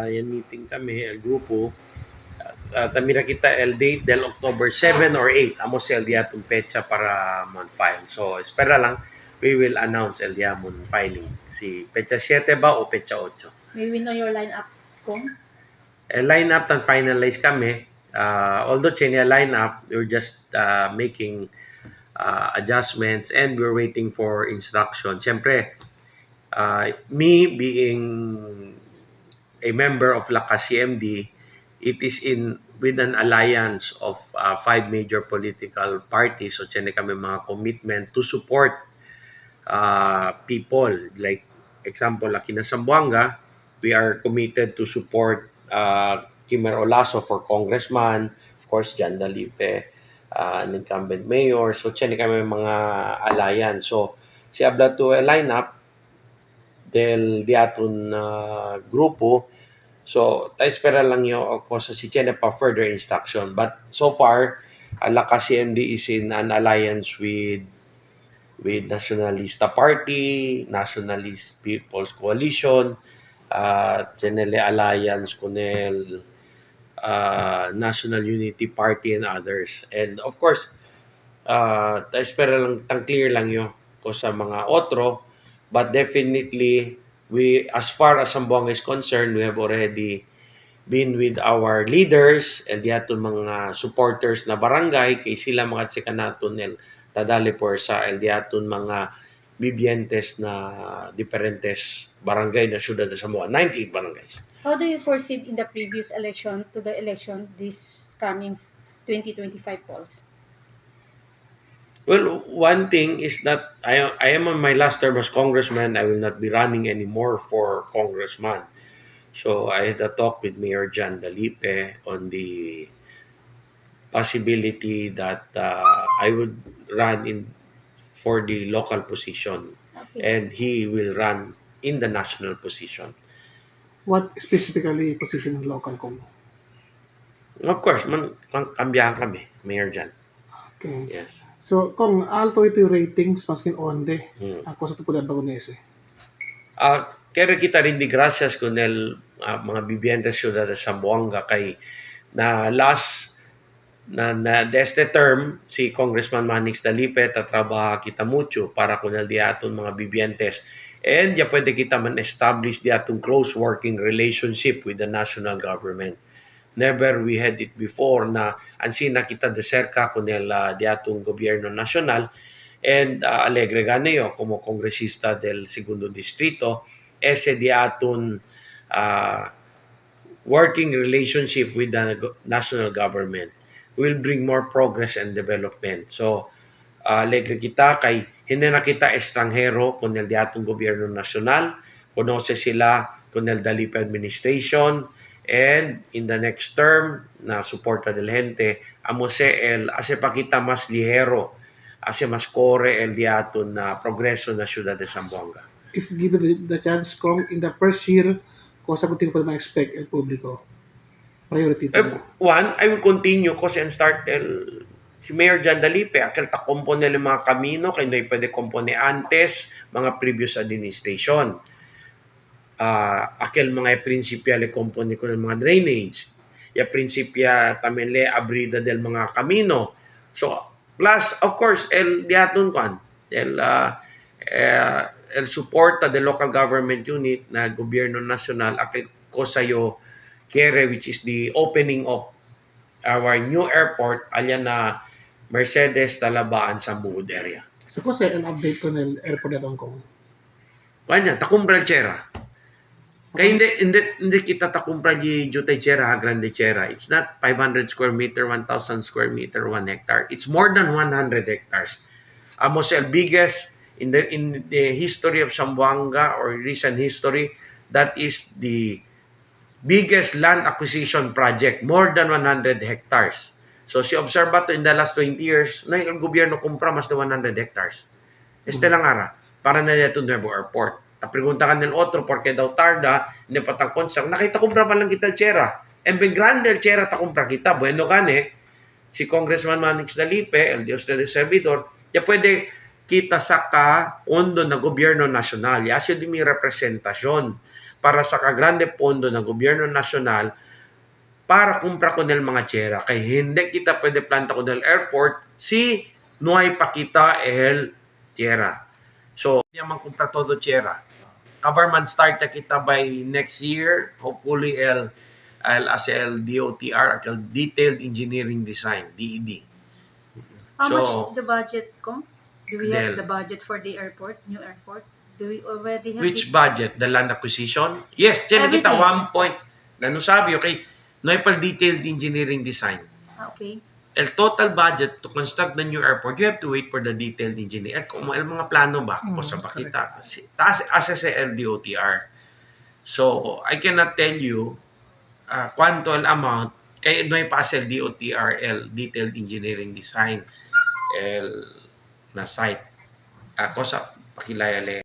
Yan meeting kami, el grupo. Tamira kita el date del October 7 or 8. Amos el dia itong pecha para file. So, espera lang, we will announce el dia mon filing. Si pecha 7 ba o pecha 8? May we know your lineup, Kong? Lineup tan finalize kami. Although chinya lineup, we're just making adjustments and we're waiting for instruction. Siyempre, me being a member of Lakas CMD, it is in with an alliance of 5 major political parties. So, tiyan kami mga commitment to support people. Like, example, Laki na Zamboanga, we are committed to support Kimer Olaso for congressman, of course, Jan Dalipe, an incumbent mayor. So, tiyan kami mga alliance. So, si Abla to a lineup del diaton grupo. So, tayo espera lang yung ako sa si Chene pa further instruction. But so far, Lakas CMD is in an alliance with Nationalista Party, Nationalist People's Coalition, Chenele Alliance, Kunel, National Unity Party, and others. And of course, tayo espera lang, tang clear lang yun ko sa mga otro. But definitely, as far as Zamboanga is concerned, we have already been with our leaders and diaton mga supporters na barangay kay sila mga tsikanaton el tadali por sa el diaton mga bibientes na diferentes barangay na syudad sa Zamboanga, 98 barangays. How do you foresee in the previous election to the election this coming 2025 polls? Well, one thing is that I am on my last term as congressman. I will not be running anymore for congressman. So I had a talk with Mayor Jan Dalipe on the possibility that I would run in for the local position, and he will run in the national position. What specifically position ng local com? Of course, kambiyahan kami, Mayor Jan. Okay. Yes. So, kung alto ito yung ratings, maskin onde, ako sa tupulan bagonese. Kaya kita rin di gracias con el mga bibientes syudad sa Zamboanga kay na last na de este term si Congressman Manix Dalipe tatrabaha kita mucho para con el diaton mga bibientes, and ya pwede kita man establish diaton close working relationship with the national government. Never we had it before na ansina kita de cerca con el diatong gobyerno nacional, and alegre ganeyo como kongresista del segundo distrito ese diaton working relationship with the national government will bring more progress and development. So, alegre kita kay hindi na kita estranghero con el diatong gobyerno nacional, konose sila con el Dalipe administration, and in the next term na suporta del gente, amose el hace pa kita mas ligero, hace mas corre el diaton na progreso na syudad de Zamboanga. If given the chance, kung in the first year, kung sa kunting pa ma-expect el publiko, priority ito. One, I will continue kasi and start si Mayor Jan Dalipe, akil ta kompone ng mga kamino, kaya hindi pwede kompone antes, mga previous administration. Aquel mga prinsipya le compone ko ng mga drainage, ya prinsipya tamen le abrida del mga kamino. So plus of course el diaton kan el suporta del local government unit na gobyerno nasyonal aquel ko sayo kere, which is the opening of our new airport alya na Mercedes Talabaan sa Bungod area. So, kung sa an update ko ng airport na itong kong? Kanya takumbral chera. Kaya hindi kita takumpra di Jutay Chera, Grande Chera. It's not 500 square meter, 1,000 square meter, 1 hectare. It's more than 100 hectares. Amos el biggest in the history of Zamboanga or recent history, that is the biggest land acquisition project, more than 100 hectares. So si Observato in the last 20 years, na yung gobyerno kumpra mas de 100 hectares. Este lang ara, para na dito Nuevo Airport. Pregunta ka ng otro porque daw tarda, hindi pa tangkonsang, nakita kumpra pa lang kita el Chera. En ben grande el Chera ta kumpra kita. Bueno gane, si Congressman Manix Dalipe, el Dios del Servidor, ya pwede kita sa pondo ng gobyerno nasyonal. Yasyo di mi representasyon para sa grande pondo ng gobyerno nasyonal para kumpra ko ng mga tiyera. Kaya hindi kita pwede planta ko ng airport si no hay pakita el tiyera. So, hindi man kumpra todo tiyera. Government start na kita by next year, hopefully as el DOTR, el Detailed Engineering Design, DED. How So, much the budget, Kong? Do we have Del. the budget for the airport, new airport? Do we already have Which it? budget? The land acquisition? Yes, dyan kita Everything. 1 point. Ano sabi, okay? No pa detailed engineering design. Okay. El total budget to construct the new airport, you have to wait for the detailed engineering. Kung may mga plano ba? O sa bakita. Taas sa LDOTR. So, I cannot tell you quanto el amount kay no pa sa LDOTR, detailed engineering design, na site. Ako sa pakilayale.